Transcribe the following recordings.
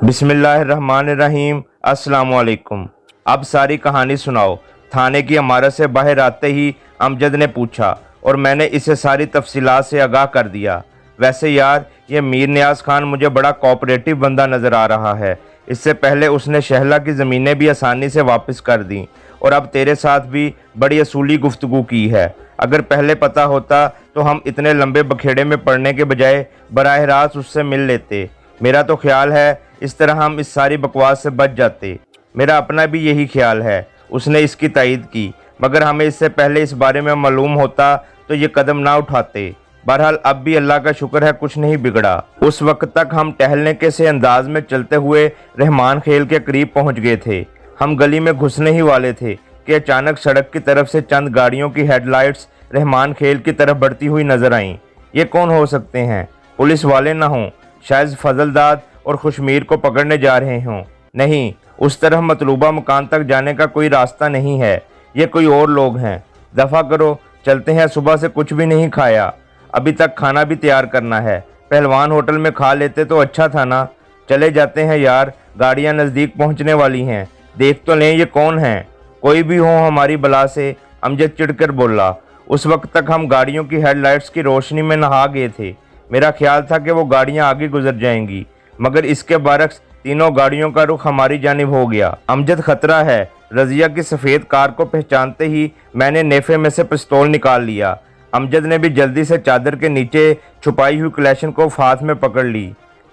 बिस्मिल्लाहिर्रहमानिर्रहीम। अस्सलाम वालेकुम। अब सारी कहानी सुनाओ। थाने की इमारत से बाहर आते ही अमजद ने पूछा और मैंने इसे सारी तफसीलात से आगाह कर दिया। वैसे यार, ये मीर नियाज़ खान मुझे बड़ा कोऑपरेटिव बंदा नज़र आ रहा है। इससे पहले उसने शहला की ज़मीनें भी आसानी से वापस कर दी और अब तेरे साथ भी बड़ी असूली गुफ्तगू की है। अगर पहले पता होता तो हम इतने लंबे बखेड़े में पड़ने के बजाय बराह रास्त उससे मिल लेते। मेरा तो ख्याल है इस तरह हम इस सारी बकवास से बच जाते। मेरा अपना भी यही ख्याल है। उसने इसकी तायीद की, मगर हमें इससे पहले इस बारे में मालूम होता तो ये कदम ना उठाते। बहरहाल अब भी अल्लाह का शुक्र है कुछ नहीं बिगड़ा। उस वक्त तक हम टहलने के से अंदाज में चलते हुए रहमान खेल के करीब पहुंच गए थे। हम गली में घुसने ही वाले थे कि अचानक सड़क की तरफ से चंद गाड़ियों की हेडलाइट्स रहमान खेल की तरफ बढ़ती हुई नजर आईं। ये कौन हो सकते हैं? पुलिस वाले ना हों, शायद फजलदाद और खुशमीर को पकड़ने जा रहे हों। नहीं, उस तरफ मतलूबा मकान तक जाने का कोई रास्ता नहीं है। ये कोई और लोग हैं। दफ़ा करो, चलते हैं। सुबह से कुछ भी नहीं खाया, अभी तक खाना भी तैयार करना है। पहलवान होटल में खा लेते तो अच्छा था ना। चले जाते हैं यार, गाड़ियां नज़दीक पहुंचने वाली हैं। देख तो लें ये कौन है। कोई भी हो हमारी बला से, अमजद चिढ़कर बोला। उस वक्त तक हम गाड़ियों की हेडलाइट्स की रोशनी में नहा गए थे। मेरा ख्याल था कि वो गाड़ियां आगे गुजर जाएंगी, मगर इसके बरक्स तीनों गाड़ियों का रुख हमारी जानिब हो गया। अमजद खतरा है। रजिया की सफ़ेद कार को पहचानते ही मैंने नेफे में से पिस्तौल निकाल लिया। अमजद ने भी जल्दी से चादर के नीचे छुपाई हुई क्लैशन को हाथ में पकड़ ली।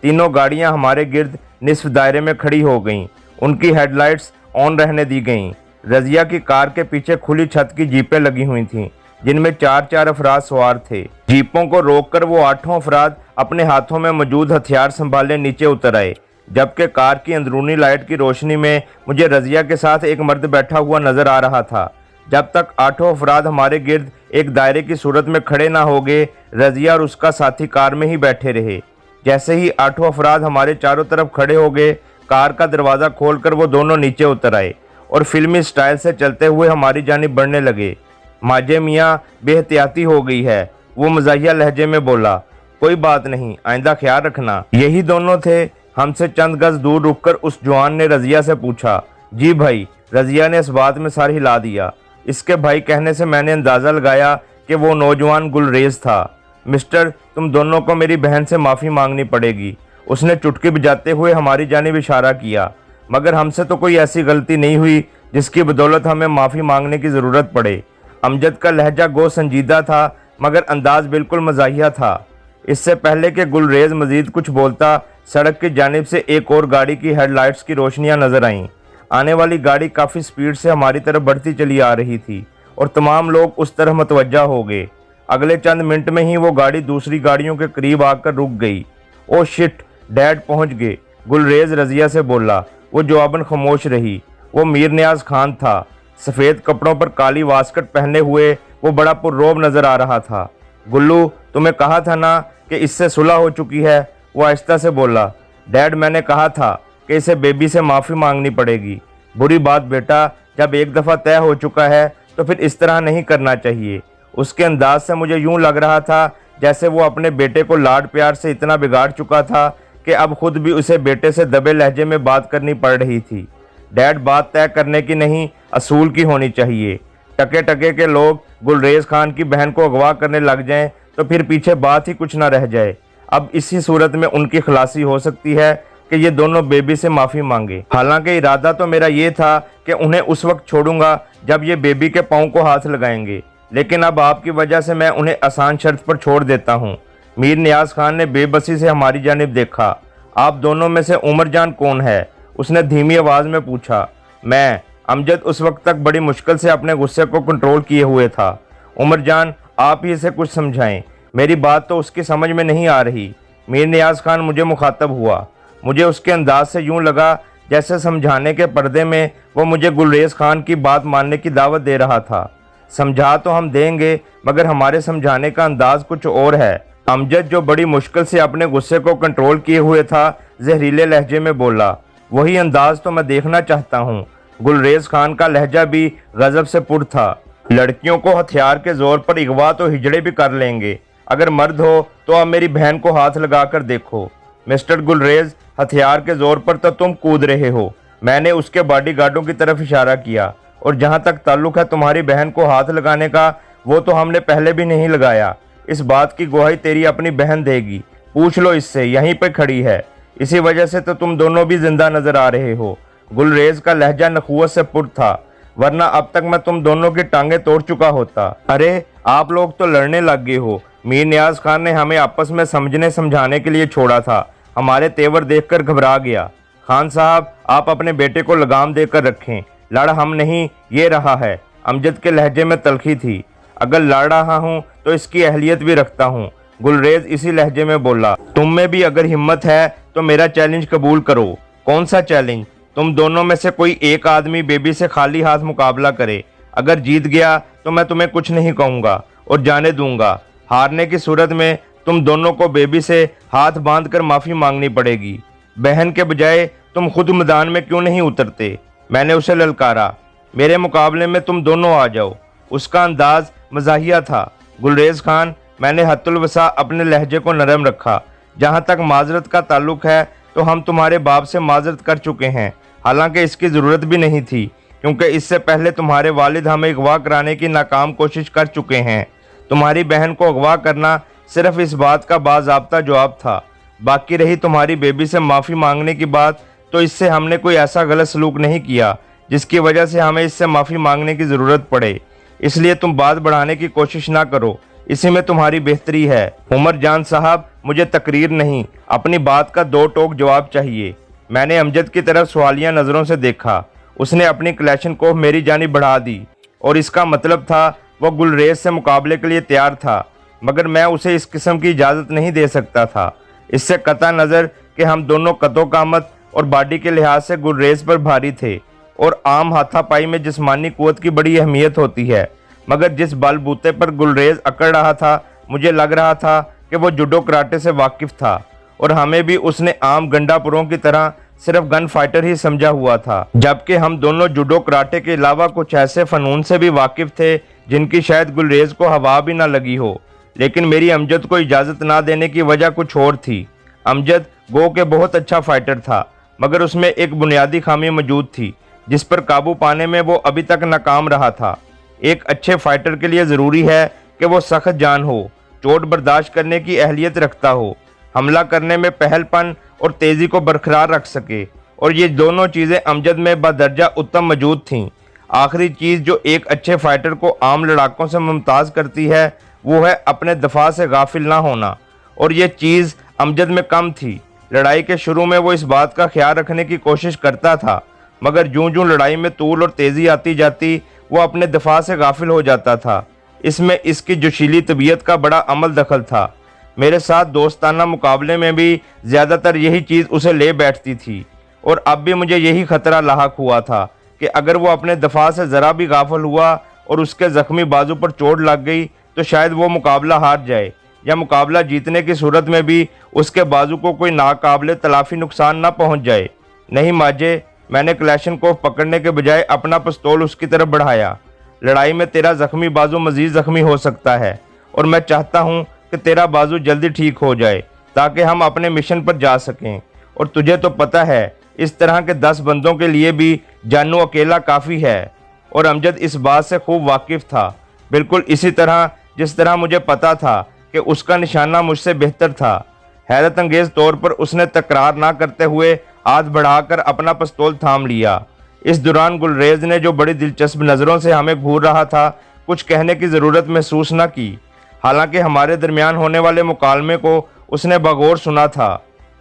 तीनों गाड़ियां हमारे गिर्द निस्फ दायरे में खड़ी हो गईं। उनकी हेडलाइट्स ऑन रहने दी गईं। रजिया की कार के पीछे खुली छत की जीपें लगी हुई थीं, जिनमें चार अफराद सवार थे। जीपों को रोककर वो 8 अफराद अपने हाथों में मौजूद हथियार संभाले नीचे उतर आए, जबकि कार की अंदरूनी लाइट की रोशनी में मुझे रजिया के साथ एक मर्द बैठा हुआ नजर आ रहा था। जब तक 8 अफराद हमारे गिर्द एक दायरे की सूरत में खड़े ना हो गए, रजिया और उसका साथी कार में ही बैठे रहे। जैसे ही 8 अफराद हमारे चारों तरफ खड़े हो गए, कार का दरवाज़ा खोलकर वो दोनों नीचे उतर आए और फिल्मी स्टाइल से चलते हुए हमारी जानिब बढ़ने लगे। माजे मियाँ बेहतियाती हो गई है, वो मज़ाहिया लहजे में बोला। कोई बात नहीं, आइंदा ख्याल रखना। यही दोनों थे। हमसे चंद गज दूर रुककर उस जवान ने रजिया से पूछा। जी भाई। रजिया ने इस बात में सर हिला दिया। इसके भाई कहने से मैंने अंदाज़ा लगाया कि वो नौजवान गुलरेज था। मिस्टर, तुम दोनों को मेरी बहन से माफ़ी मांगनी पड़ेगी। उसने चुटकी बजाते हुए हमारी जानिब इशारा किया। मगर हमसे तो कोई ऐसी गलती नहीं हुई जिसकी बदौलत हमें माफ़ी मांगने की ज़रूरत पड़े। अमजद का लहजा गो संजीदा था, मगर अंदाज बिल्कुल मज़ाहिया था। इससे पहले कि गुलरेज मजीद कुछ बोलता, सड़क की जानिब से एक और गाड़ी की हेडलाइट्स की रोशनियां नजर आईं। आने वाली गाड़ी काफ़ी स्पीड से हमारी तरफ बढ़ती चली आ रही थी और तमाम लोग उस तरफ मतवज्जा हो गए। अगले चंद मिनट में ही वो गाड़ी दूसरी गाड़ियों के करीब आकर रुक गई। ओ शिट, डैड पहुंच गए, गुलरेज रजिया से बोला। वो जवाबन खामोश रही। वो मीर नियाज़ खान था। सफ़ेद कपड़ों पर काली वास्कट पहने हुए वो बड़ा पुररोब नजर आ रहा था। गुल्लू, तुम्हें कहा था ना कि इससे सुलह हो चुकी है, वो आहिस्ता से बोला। डैड, मैंने कहा था कि इसे बेबी से माफ़ी मांगनी पड़ेगी। बुरी बात बेटा, जब एक दफ़ा तय हो चुका है तो फिर इस तरह नहीं करना चाहिए। उसके अंदाज से मुझे यूं लग रहा था जैसे वो अपने बेटे को लाड प्यार से इतना बिगाड़ चुका था कि अब खुद भी उसे बेटे से दबे लहजे में बात करनी पड़ रही थी। डैड, बात तय करने की नहीं, असूल की होनी चाहिए। टके टके के लोग गुलरेज खान की बहन को अगवा करने लग जाएं तो फिर पीछे बात ही कुछ ना रह जाए। अब इसी सूरत में उनकी खलासी हो सकती है कि ये दोनों बेबी से माफ़ी मांगे। हालांकि इरादा तो मेरा ये था कि उन्हें उस वक्त छोड़ूंगा जब ये बेबी के पाँव को हाथ लगाएंगे, लेकिन अब आपकी वजह से मैं उन्हें आसान शर्त पर छोड़ देता हूँ। मीर नियाज़ खान ने बेबसी से हमारी जानिब देखा। आप दोनों में से उमर जान कौन है? उसने धीमी आवाज़ में पूछा। मैं। अमजद उस वक्त तक बड़ी मुश्किल से अपने गुस्से को कंट्रोल किए हुए था। उमर जान, आप ही इसे कुछ समझाएं, मेरी बात तो उसकी समझ में नहीं आ रही। मीर नियाज़ खान मुझे मुखातब हुआ। मुझे उसके अंदाज से यूं लगा जैसे समझाने के पर्दे में वो मुझे गुलरेज खान की बात मानने की दावत दे रहा था। समझा तो हम देंगे, मगर हमारे समझाने का अंदाज कुछ और है। अमजद, जो बड़ी मुश्किल से अपने गुस्से को कंट्रोल किए हुए था, जहरीले लहजे में बोला। वही अंदाज तो मैं देखना चाहता हूँ। गुलरेज खान का लहजा भी गजब से पुर था। लड़कियों को हथियार के जोर पर अगवा तो हिजड़े भी कर लेंगे, अगर मर्द हो तो अब मेरी बहन को हाथ लगाकर देखो। मिस्टर गुलरेज, हथियार के जोर पर तो तुम कूद रहे हो। मैंने उसके बॉडीगार्डों की तरफ इशारा किया। और जहां तक ताल्लुक है तुम्हारी बहन को हाथ लगाने का, वो तो हमने पहले भी नहीं लगाया। इस बात की गवाही तेरी अपनी बहन देगी, पूछ लो इससे, यहीं पे खड़ी है। इसी वजह से तो तुम दोनों भी जिंदा नजर आ रहे हो। गुलरेज का लहजा नखुवत से पुर था, वरना अब तक मैं तुम दोनों की टांगें तोड़ चुका होता। अरे आप लोग तो लड़ने लग गए हो। मीर नियाज खान ने हमें आपस में समझने समझाने के लिए छोड़ा था, हमारे तेवर देखकर घबरा गया। खान साहब, आप अपने बेटे को लगाम देकर रखें, लड़ हम नहीं ये रहा है। अमजद के लहजे में तलखी थी। अगर लड़ रहा हूँ तो इसकी अहलियत भी रखता हूँ। गुलरेज इसी लहजे में बोला। तुम में भी अगर हिम्मत है तो मेरा चैलेंज कबूल करो। कौन सा चैलेंज? तुम दोनों में से कोई एक आदमी बेबी से खाली हाथ मुकाबला करे। अगर जीत गया तो मैं तुम्हें कुछ नहीं कहूँगा और जाने दूंगा। हारने की सूरत में तुम दोनों को बेबी से हाथ बांधकर माफ़ी मांगनी पड़ेगी। बहन के बजाय तुम खुद मैदान में क्यों नहीं उतरते? मैंने उसे ललकारा। मेरे मुकाबले में तुम दोनों आ जाओ। उसका अंदाज मज़ाहिया था। गुलरेज खान, मैंने हत्तुल वसा अपने लहजे को नरम रखा। जहाँ तक माजरत का ताल्लुक है तो हम तुम्हारे बाप से माजरत कर चुके हैं, हालांकि इसकी ज़रूरत भी नहीं थी, क्योंकि इससे पहले तुम्हारे वालिद हमें अगवा कराने की नाकाम कोशिश कर चुके हैं। तुम्हारी बहन को अगवा करना सिर्फ इस बात का बाज़ाब्ता जवाब था। बाकी रही तुम्हारी बेबी से माफ़ी मांगने की बात, तो इससे हमने कोई ऐसा गलत सलूक नहीं किया जिसकी वजह से हमें इससे माफ़ी मांगने की ज़रूरत पड़े। इसलिए तुम बात बढ़ाने की कोशिश ना करो, इसी में तुम्हारी बेहतरी है। उमर जान साहब, मुझे तकरीर नहीं, अपनी बात का दो टोक जवाब चाहिए। मैंने अमजद की तरफ सवालिया नज़रों से देखा। उसने अपनी क्लैशनकोफ मेरी जानिब बढ़ा दी और इसका मतलब था वो गुलरेज से मुकाबले के लिए तैयार था, मगर मैं उसे इस किस्म की इजाज़त नहीं दे सकता था। इससे कता नज़र कि हम दोनों कतोकामत और बॉडी के लिहाज से गुलरेज पर भारी थे और आम हाथापाई में जिस्मानी कुव्वत की बड़ी अहमियत होती है, मगर जिस बलबूते पर गुलरेज अकड़ रहा था, मुझे लग रहा था कि वो जुडो कराटे से वाकिफ़ था और हमें भी उसने आम गंडापुरों की तरह सिर्फ गन फाइटर ही समझा हुआ था, जबकि हम दोनों जुडो कराटे के अलावा कुछ ऐसे फ़नून से भी वाकिफ़ थे जिनकी शायद गुलरेज को हवा भी ना लगी हो। लेकिन मेरी अमजद को इजाज़त ना देने की वजह कुछ और थी। अमजद गो के बहुत अच्छा फाइटर था, मगर उसमें एक बुनियादी खामी मौजूद थी जिस पर काबू पाने में वो अभी तक नाकाम रहा था। एक अच्छे फाइटर के लिए ज़रूरी है कि वो सख्त जान हो, चोट बर्दाश्त करने की अहलियत रखता हो, हमला करने में पहलपन और तेज़ी को बरकरार रख सके, और ये दोनों चीज़ें अमजद में बदर्जा उत्तम मौजूद थीं। आखिरी चीज़ जो एक अच्छे फाइटर को आम लड़ाकों से मुमताज़ करती है वो है अपने दफा से गाफिल ना होना, और ये चीज़ अमजद में कम थी। लड़ाई के शुरू में वो इस बात का ख्याल रखने की कोशिश करता था, मगर जूं जूं लड़ाई में तूल और तेज़ी आती जाती वो अपने दफा से गाफिल हो जाता था। इसमें इसकी जोशीली तबीयत का बड़ा अमल दखल था। मेरे साथ दोस्ताना मुकाबले में भी ज़्यादातर यही चीज़ उसे ले बैठती थी, और अब भी मुझे यही ख़तरा लाहक हुआ था कि अगर वो अपने दफा से ज़रा भी गाफिल हुआ और उसके ज़ख्मी बाजू पर चोट लग गई तो शायद वो मुकाबला हार जाए, या मुकाबला जीतने की सूरत में भी उसके बाजू को कोई नाकाबिले तलाफ़ी नुकसान ना पहुँच जाए। नहीं माजे, मैंने क्लैशनकोफ पकड़ने के बजाय अपना पिस्तौल उसकी तरफ बढ़ाया। लड़ाई में तेरा ज़ख्मी बाजू मज़ीद ज़ख्मी हो सकता है, और मैं चाहता हूँ कि तेरा बाजू जल्दी ठीक हो जाए ताकि हम अपने मिशन पर जा सकें। और तुझे तो पता है, इस तरह के 10 बंदों के लिए भी जानू अकेला काफ़ी है। और अमजद इस बात से खूब वाकिफ़ था, बिल्कुल इसी तरह जिस तरह मुझे पता था कि उसका निशाना मुझसे बेहतर था। हैरत अंगेज़ तौर पर उसने तकरार ना करते हुए हाथ बढ़ाकर अपना पिस्तौल थाम लिया। इस दौरान गुलरेज ने, जो बड़ी दिलचस्प नज़रों से हमें घूर रहा था, कुछ कहने की ज़रूरत महसूस न की। हालांकि हमारे दरमियान होने वाले मुकालमे को उसने बगौर सुना था।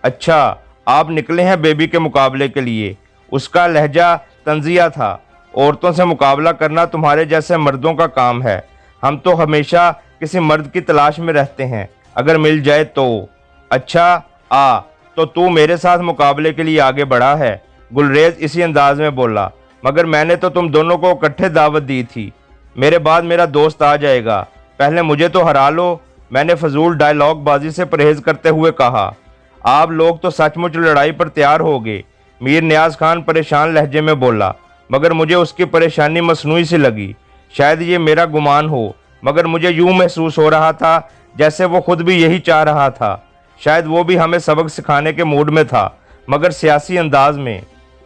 अच्छा, आप निकले हैं बेबी के मुकाबले के लिए? उसका लहजा तंजिया था। औरतों से मुकाबला करना तुम्हारे जैसे मर्दों का काम है। हम तो हमेशा किसी मर्द की तलाश में रहते हैं, अगर मिल जाए तो। अच्छा आ, तो तू मेरे साथ मुकाबले के लिए आगे बढ़ा है? गुलरेज इसी अंदाज में बोला। मगर मैंने तो तुम दोनों को इकट्ठे दावत दी थी। मेरे बाद मेरा दोस्त आ जाएगा, पहले मुझे तो हरा लो, मैंने फजूल डायलॉग बाजी से परहेज करते हुए कहा। आप लोग तो सचमुच लड़ाई पर तैयार हो गए, मीर नियाज खान परेशान लहजे में बोला। मगर मुझे उसकी परेशानी मसनूई सी लगी। शायद ये मेरा गुमान हो, मगर मुझे यूं महसूस हो रहा था जैसे वो खुद भी यही चाह रहा था। शायद वो भी हमें सबक सिखाने के मूड में था, मगर सियासी अंदाज में।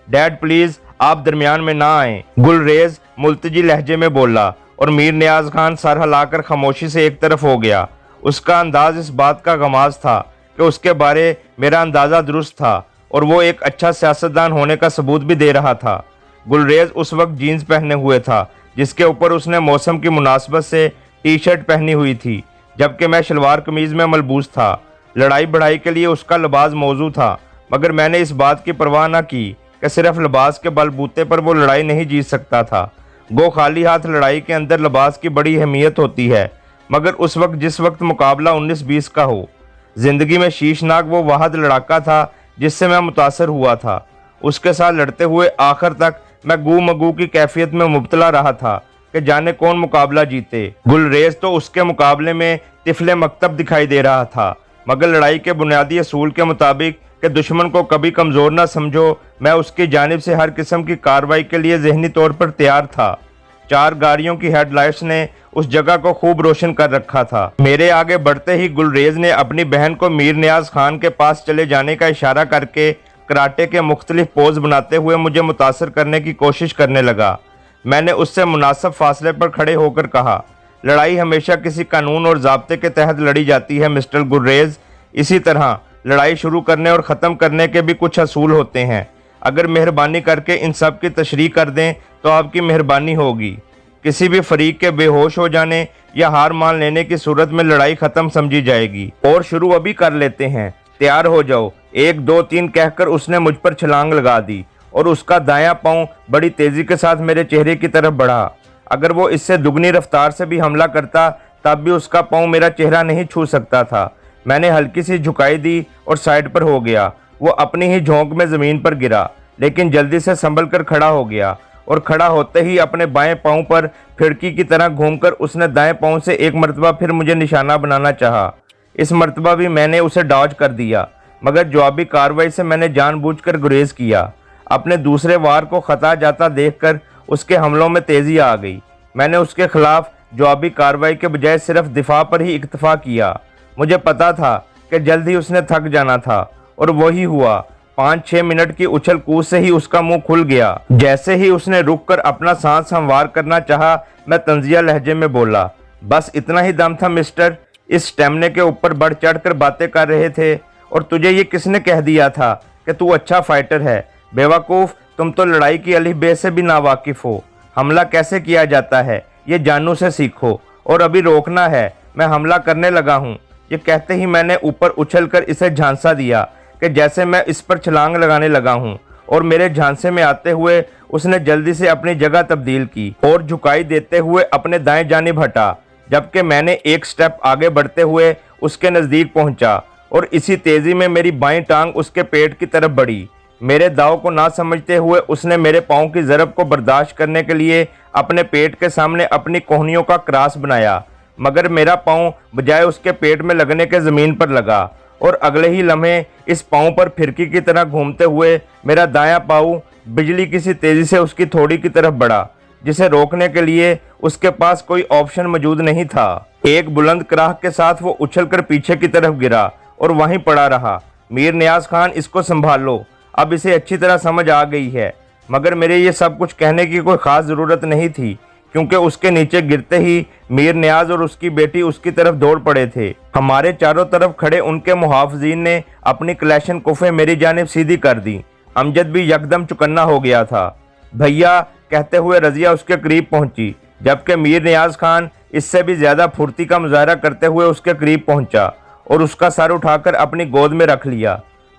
डैड प्लीज़ आप दरमियान में ना आएं, गुलरेज मुल्तजी लहजे में बोला और मीर नियाज खान सर हिलाकर खामोशी से एक तरफ हो गया। उसका अंदाज इस बात का गमाज था कि उसके बारे मेरा अंदाज़ा दुरुस्त था और वो एक अच्छा सियासतदान होने का सबूत भी दे रहा था। गुलरेज उस वक्त जीन्स पहने हुए था, जिसके ऊपर उसने मौसम की मुनासबत से टी शर्ट पहनी हुई थी, जबकि मैं शलवार कमीज़ में मलबूस था। लड़ाई बढ़ाई के लिए उसका लिबास मौजू था, मगर मैंने इस बात की परवाह न की कि सिर्फ लिबास के बलबूते पर वो लड़ाई नहीं जीत सकता था। गो खाली हाथ लड़ाई के अंदर लिबास की बड़ी अहमियत होती है, मगर उस वक्त जिस वक्त मुकाबला 19-20 का हो। ज़िंदगी में शीशनाक वो वाहद लड़ाका था जिससे मैं मुतासर हुआ था। उसके साथ लड़ते हुए आखिर तक मैं गू मगू की कैफियत में मुब्तला रहा था कि जाने कौन मुकाबला जीते। गुलरेज तो उसके मुकाबले में तिफले मकतब दिखाई दे रहा था, मगर लड़ाई के बुनियादी असूल के मुताबिक कि दुश्मन को कभी कमज़ोर ना समझो, मैं उसकी जानिब से हर किस्म की कार्रवाई के लिए जहनी तौर पर तैयार था। 4 गाड़ियों की हेडलाइट्स ने उस जगह को खूब रोशन कर रखा था। मेरे आगे बढ़ते ही गुलरेज ने अपनी बहन को मीर नियाज खान के पास चले जाने का इशारा करके कराटे के मुख्तलिफ पोज बनाते हुए मुझे मुतासर करने की कोशिश करने लगा। मैंने उससे मुनासिब फासले पर खड़े होकर कहा, लड़ाई हमेशा किसी कानून और ज़ाब्ते के तहत लड़ी जाती है मिस्टर गुलरेज। इसी तरह लड़ाई शुरू करने और ख़त्म करने के भी कुछ असूल होते हैं। अगर मेहरबानी करके इन सब की तशरीह कर दें तो आपकी मेहरबानी होगी। किसी भी फरीक के बेहोश हो जाने या हार मान लेने की सूरत में लड़ाई ख़त्म समझी जाएगी। और शुरू अभी कर लेते हैं, तैयार हो जाओ। 1 2 3 कहकर उसने मुझ पर छलांग लगा दी और उसका दायां पांव बड़ी तेज़ी के साथ मेरे चेहरे की तरफ बढ़ा। अगर वो इससे दुगनी रफ्तार से भी हमला करता तब भी उसका पांव मेरा चेहरा नहीं छू सकता था। मैंने हल्की सी झुकाई दी और साइड पर हो गया। वो अपनी ही झोंक में ज़मीन पर गिरा, लेकिन जल्दी से संभल कर खड़ा हो गया और खड़ा होते ही अपने बाएं पांव पर फिरकी की तरह घूमकर उसने दाएं पांव से एक मरतबा फिर मुझे निशाना बनाना चाहा। इस मरतबा भी मैंने उसे डॉज कर दिया, मगर जवाबी कार्रवाई से मैंने जानबूझकर गुरेज किया। अपने दूसरे वार को खता जाता देखकर उसके हमलों में तेज़ी आ गई। मैंने उसके खिलाफ जवाबी कार्रवाई के बजाय सिर्फ दिफा पर ही इक्तफा किया। मुझे पता था कि जल्द ही उसने थक जाना था और वही हुआ। 5-6 मिनट की उछल कूद से ही उसका मुंह खुल गया। जैसे ही उसने रुककर अपना सांस हमवार करना चाहा, मैं तंजिया लहजे में बोला, बस इतना ही दम था मिस्टर? इस स्टेमिने के ऊपर बढ़ चढ़ कर बातें कर रहे थे, और तुझे ये किसने कह दिया था कि तू अच्छा फाइटर है? बेवकूफ़, तुम तो लड़ाई की अली बे से भी नावाकिफ हो। हमला कैसे किया जाता है ये जानू से सीखो, और अभी रोकना है, मैं हमला करने लगा हूँ। ये कहते ही मैंने ऊपर उछलकर इसे झांसा दिया कि जैसे मैं इस पर छलांग लगाने लगा हूँ, और मेरे झांसे में आते हुए उसने जल्दी से अपनी जगह तब्दील की और झुकाई देते हुए अपने दाएं जानिब हटा, जबकि मैंने एक स्टेप आगे बढ़ते हुए उसके नज़दीक पहुंचा और इसी तेज़ी में मेरी बाईं टांग उसके पेट की तरफ बढ़ी। मेरे दाव को ना समझते हुए उसने मेरे पाँव की ज़रब को बर्दाश्त करने के लिए अपने पेट के सामने अपनी कोहनियों का क्रॉस बनाया, मगर मेरा पाँव बजाय उसके पेट में लगने के ज़मीन पर लगा और अगले ही लम्हे इस पाँव पर फिरकी की तरह घूमते हुए मेरा दायां पाँव बिजली की सी तेज़ी से उसकी थोड़ी की तरफ बढ़ा, जिसे रोकने के लिए उसके पास कोई ऑप्शन मौजूद नहीं था। एक बुलंद कराह के साथ वो उछलकर पीछे की तरफ गिरा और वहीं पड़ा रहा। मीर नियाज खान, इसको संभाल लो, अब इसे अच्छी तरह समझ आ गई है। मगर मेरे ये सब कुछ कहने की कोई ख़ास ज़रूरत नहीं थी, क्योंकि उसके नीचे गिरते ही मीर नियाज और उसकी बेटी उसकी तरफ दौड़ पड़े थे। हमारे चारों तरफ खड़े उनके मुहाफ़िज़ीन ने अपनी क्लैशन कुफ़े मेरी जानिब सीधी कर दी। अमजद भी यकदम चुकन्ना हो गया था। भैया कहते हुए रज़िया उसके करीब पहुंची, जबकि मीर नियाज खान इससे भी ज़्यादा फुर्ती का मुजाहरा करते हुए उसके करीब पहुंचा और उसका सर उठाकर अपनी गोद में रख लिया।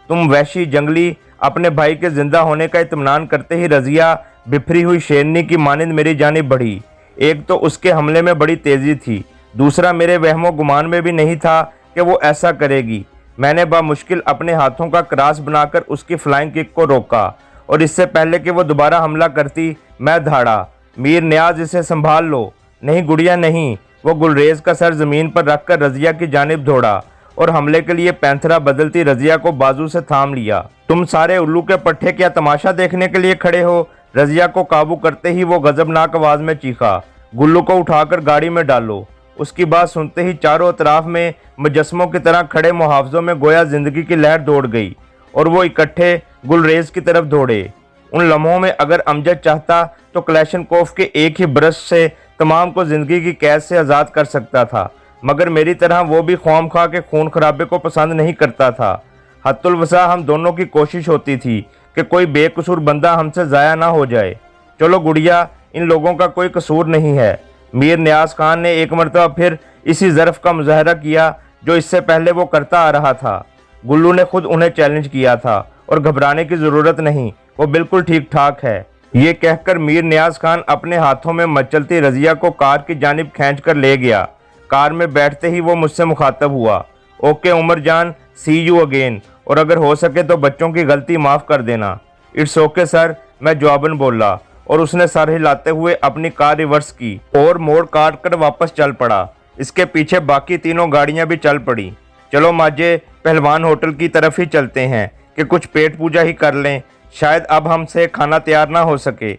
तुम वहशी जंगली, अपने भाई के जिंदा होने का इत्मीनान करते ही रज़िया बिफरी हुई शेरनी की मानिंद मेरी जानिब बढ़ी। एक तो उसके हमले में बड़ी तेज़ी थी, दूसरा मेरे वहमो गुमान में भी नहीं था कि वो ऐसा करेगी। मैंने बामुश्किल अपने हाथों का क्रॉस बनाकर उसकी फ्लाइंग किक को रोका और इससे पहले कि वो दोबारा हमला करती मैं धाड़ा, मीर नियाज इसे संभाल लो। नहीं गुड़िया नहीं। वो गुलरेज का सर ज़मीन पर रखकर रज़िया की जानिब दौड़ा और हमले के लिए पैंथरा बदलती रज़िया को बाजू से थाम लिया। तुम सारे उल्लू के पट्टे क्या तमाशा देखने के लिए खड़े हो? रज़िया को काबू करते ही वो गजबनाक आवाज़ में चीखा, गुल्लू को उठाकर गाड़ी में डालो। उसकी बात सुनते ही चारों अतराफ में मुजस्मों की तरह खड़े मुहाफ़िज़ों में गोया ज़िंदगी की लहर दौड़ गई और वो इकट्ठे गुलरेज की तरफ दौड़े। उन लम्हों में अगर अमजद चाहता तो क्लैशनकोफ के एक ही ब्रश से तमाम को ज़िंदगी की कैद से आज़ाद कर सकता था, मगर मेरी तरह वो भी ख्वामख्वाह के खून खराबे को पसंद नहीं करता था। हद्दुल वसा हम दोनों की कोशिश होती थी कि कोई बेकसूर बंदा हमसे ज़ाया ना हो जाए। चलो गुड़िया, इन लोगों का कोई कसूर नहीं है। मीर नियाज़ खान ने एक मरतबा फिर इसी ज़र्फ़ का मुज़ाहरा किया जो इससे पहले वो करता आ रहा था। गुल्लू ने खुद उन्हें चैलेंज किया था और घबराने की ज़रूरत नहीं, वो बिल्कुल ठीक ठाक है। ये कहकर मीर नियाज़ खान अपने हाथों में मचलती रज़िया को कार की जानिब खींच कर ले गया। कार में बैठते ही वो मुझसे मुखातब हुआ, ओके उमर जान, सी यू अगेन, और अगर हो सके तो बच्चों की गलती माफ़ कर देना। इट्स ओके सर, मैं जवाबन बोला, और उसने सर हिलाते हुए अपनी कार रिवर्स की और मोड़ काट कर वापस चल पड़ा। इसके पीछे बाकी तीनों गाड़ियां भी चल पड़ी। चलो माजे, पहलवान होटल की तरफ ही चलते हैं कि कुछ पेट पूजा ही कर लें, शायद अब हमसे खाना तैयार ना हो सके।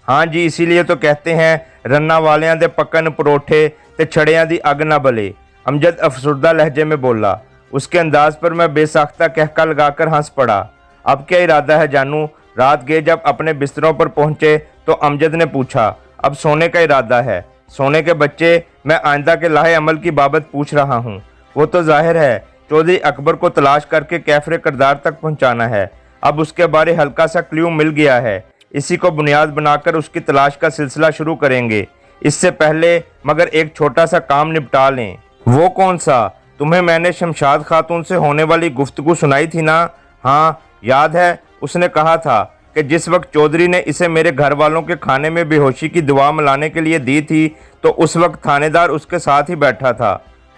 हाँ जी, इसीलिए तो कहते हैं रन्ना वालियां दे पकन परोठे ते छड़ियां दी अग ना बले, अमजद अफसुर्दा लहजे में बोला। उसके अंदाज पर मैं बेसाख्ता कहका लगाकर हंस पड़ा। अब क्या इरादा है जानू? रात गए जब अपने बिस्तरों पर पहुंचे तो अमजद ने पूछा, अब सोने का इरादा है? सोने के बच्चे, मैं आइंदा के लाहे अमल की बाबत पूछ रहा हूँ। वो तो जाहिर है चौधरी अकबर को तलाश करके कैफरे करदार तक पहुँचाना है। अब उसके बारे हल्का सा क्ल्यू मिल गया है, इसी को बुनियाद बनाकर उसकी तलाश का सिलसिला शुरू करेंगे। इससे पहले मगर एक छोटा सा काम निपटा लें। वो कौन सा? तुम्हें मैंने शमशाद खातून से होने वाली गुफ्तगू सुनाई थी ना? हाँ याद है, उसने कहा था कि जिस वक्त चौधरी ने इसे मेरे घर वालों के खाने में बेहोशी की दुआ मिलाने के लिए दी थी तो उस वक्त थानेदार उसके साथ ही बैठा था।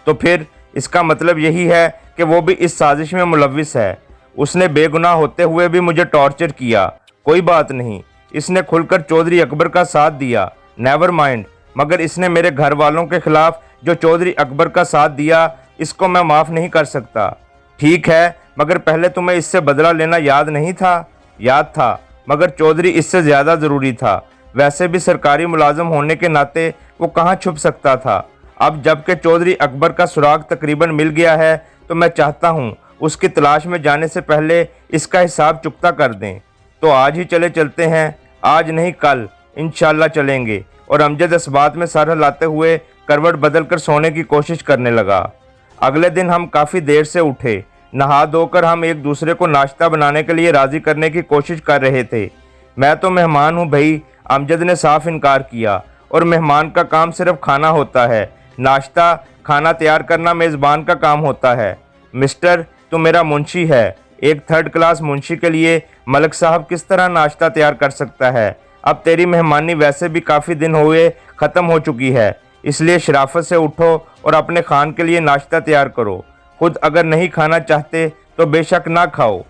तो फिर इसका मतलब यही है कि वो भी इस साजिश में मुलविस है। उसने बेगुनाह होते हुए भी मुझे टॉर्चर किया। कोई बात नहीं, इसने खुलकर चौधरी अकबर का साथ दिया, नेवर माइंड, मगर इसने मेरे घर वालों के खिलाफ जो चौधरी अकबर का साथ दिया, इसको मैं माफ़ नहीं कर सकता। ठीक है, मगर पहले तुम्हें इससे बदला लेना याद नहीं था? याद था, मगर चौधरी इससे ज़्यादा ज़रूरी था। वैसे भी सरकारी मुलाजम होने के नाते वो कहाँ छुप सकता था। अब जबकि चौधरी अकबर का सुराग तकरीबन मिल गया है तो मैं चाहता हूँ उसकी तलाश में जाने से पहले इसका हिसाब चुकता कर दें। तो आज ही चलते हैं? आज नहीं, कल इंशाल्लाह चलेंगे। और अमजद इस बात में सर हिलाते हुए करवट बदल कर सोने की कोशिश करने लगा। अगले दिन हम काफ़ी देर से उठे। नहा धोकर हम एक दूसरे को नाश्ता बनाने के लिए राज़ी करने की कोशिश कर रहे थे। मैं तो मेहमान हूँ भाई, अमजद ने साफ इनकार किया, और मेहमान का काम सिर्फ खाना होता है। नाश्ता खाना तैयार करना मेज़बान का काम होता है। मिस्टर, तू मेरा मुंशी है, एक थर्ड क्लास मुंशी के लिए मलक साहब किस तरह नाश्ता तैयार कर सकता है? अब तेरी मेहमानी वैसे भी काफ़ी दिन हुए ख़त्म हो चुकी है, इसलिए शराफत से उठो और अपने खान के लिए नाश्ता तैयार करो। खुद अगर नहीं खाना चाहते तो बेशक ना खाओ।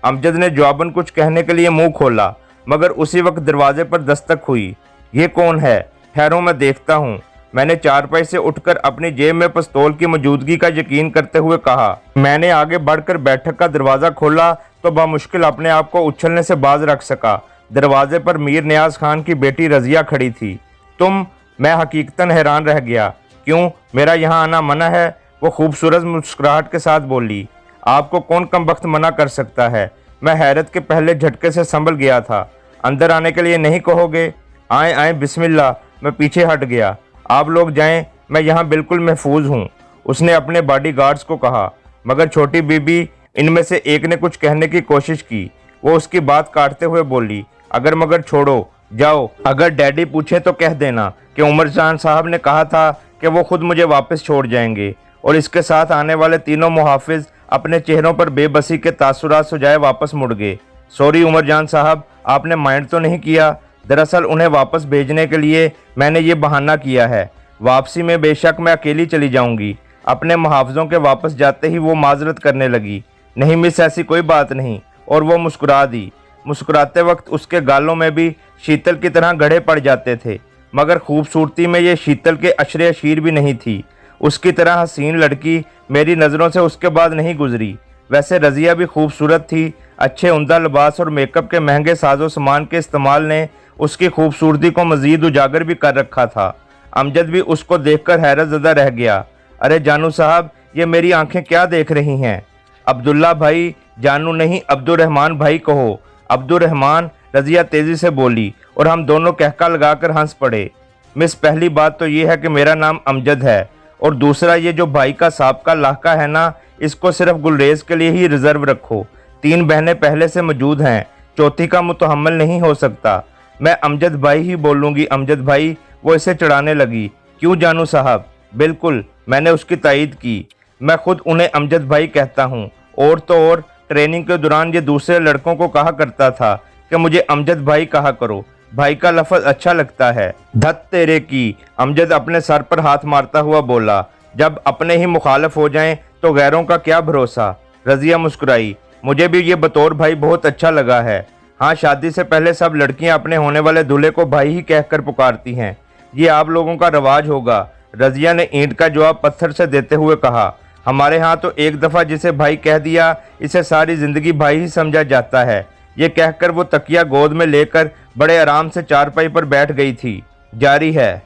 अमजद ने जवाबन कुछ कहने के लिए मुंह खोला, मगर उसी वक्त दरवाजे पर दस्तक हुई। ये कौन है? ठहरो मैं देखता हूँ। मैंने चारपाई से उठकर अपनी जेब में पिस्तौल की मौजूदगी का यकीन करते हुए कहा। मैंने आगे बढ़कर बैठक का दरवाज़ा खोला तो बामुश्किल अपने आप को उछलने से बाज रख सका। दरवाजे पर मीर नियाज़ खान की बेटी रज़िया खड़ी थी। तुम? मैं हकीकतन हैरान रह गया। क्यों, मेरा यहाँ आना मना है? वो खूबसूरत मुस्कुराहट के साथ बोली। आपको कौन कमबख्त मना कर सकता है? मैं हैरत के पहले झटके से संभल गया था। अंदर आने के लिए नहीं कहोगे? आए आए, बिस्मिल्लाह। मैं पीछे हट गया। आप लोग जाएं, मैं यहाँ बिल्कुल महफूज हूँ, उसने अपने बॉडीगार्ड्स को कहा। मगर छोटी बीबी, इनमें से एक ने कुछ कहने की कोशिश की। वो उसकी बात काटते हुए बोली, अगर मगर छोड़ो, जाओ। अगर डैडी पूछे तो कह देना कि उमर जान साहब ने कहा था कि वो खुद मुझे वापस छोड़ जाएंगे। और इसके साथ आने वाले तीनों मुहाफिज अपने चेहरों पर बेबसी के तासुरात सुझाए वापस मुड़ गए। सॉरी उमर जान साहब, आपने माइंड तो नहीं किया? दरअसल उन्हें वापस भेजने के लिए मैंने ये बहाना किया है। वापसी में बेशक मैं अकेली चली जाऊंगी। अपने मुहाफ़िज़ों के वापस जाते ही वो माजरत करने लगी। नहीं मिस, ऐसी कोई बात नहीं। और वो मुस्कुरा दी। मुस्कुराते वक्त उसके गालों में भी शीतल की तरह गढ़े पड़ जाते थे, मगर खूबसूरती में ये शीतल के अशरे अशीर भी नहीं थी। उसकी तरह हसीन लड़की मेरी नज़रों से उसके बाद नहीं गुजरी। वैसे रज़िया भी खूबसूरत थी। अच्छे उम्दा लिबास और मेकअप के महंगे साजो सामान के इस्तेमाल ने उसकी खूबसूरती को मज़ीद उजागर भी कर रखा था। अमजद भी उसको देखकर हैरत ज़दा रह गया। अरे जानू साहब, ये मेरी आंखें क्या देख रही हैं? अब्दुल्ला भाई, जानू नहीं अब्दुर्रहमान भाई कहो। अब्दुर्रहमान, रज़िया तेज़ी से बोली और हम दोनों कहका लगाकर हंस पड़े। मिस, पहली बात तो ये है कि मेरा नाम अमजद है, और दूसरा ये जो भाई का साबका लाहका है ना, इसको सिर्फ गुलरेज के लिए ही रिजर्व रखो। 3 बहनें पहले से मौजूद हैं, चौथी का मुतहम्मल नहीं हो सकता। मैं अमजद भाई ही बोलूँगी, अमजद भाई। वो इसे चढ़ाने लगी। क्यों जानू साहब? बिल्कुल, मैंने उसकी तायीद की। मैं खुद उन्हें अमजद भाई कहता हूँ, और तो और ट्रेनिंग के दौरान ये दूसरे लड़कों को कहा करता था कि मुझे अमजद भाई कहा करो, भाई का लफ्ज़ अच्छा लगता है। धत तेरे की, अमजद अपने सर पर हाथ मारता हुआ बोला। जब अपने ही मुखालफ हो जाएं तो गैरों का क्या भरोसा। रज़िया मुस्कुराई। मुझे भी ये बतौर भाई बहुत अच्छा लगा है। हाँ, शादी से पहले सब लड़कियां अपने होने वाले दूल्हे को भाई ही कहकर पुकारती हैं। ये आप लोगों का रवाज होगा। रज़िया ने ईंट का जवाब पत्थर से देते हुए कहा। हमारे यहाँ तो एक दफ़ा जिसे भाई कह दिया, इसे सारी ज़िंदगी भाई ही समझा जाता है। ये कहकर वो तकिया गोद में लेकर बड़े आराम से चारपाई पर बैठ गई थी। जारी है।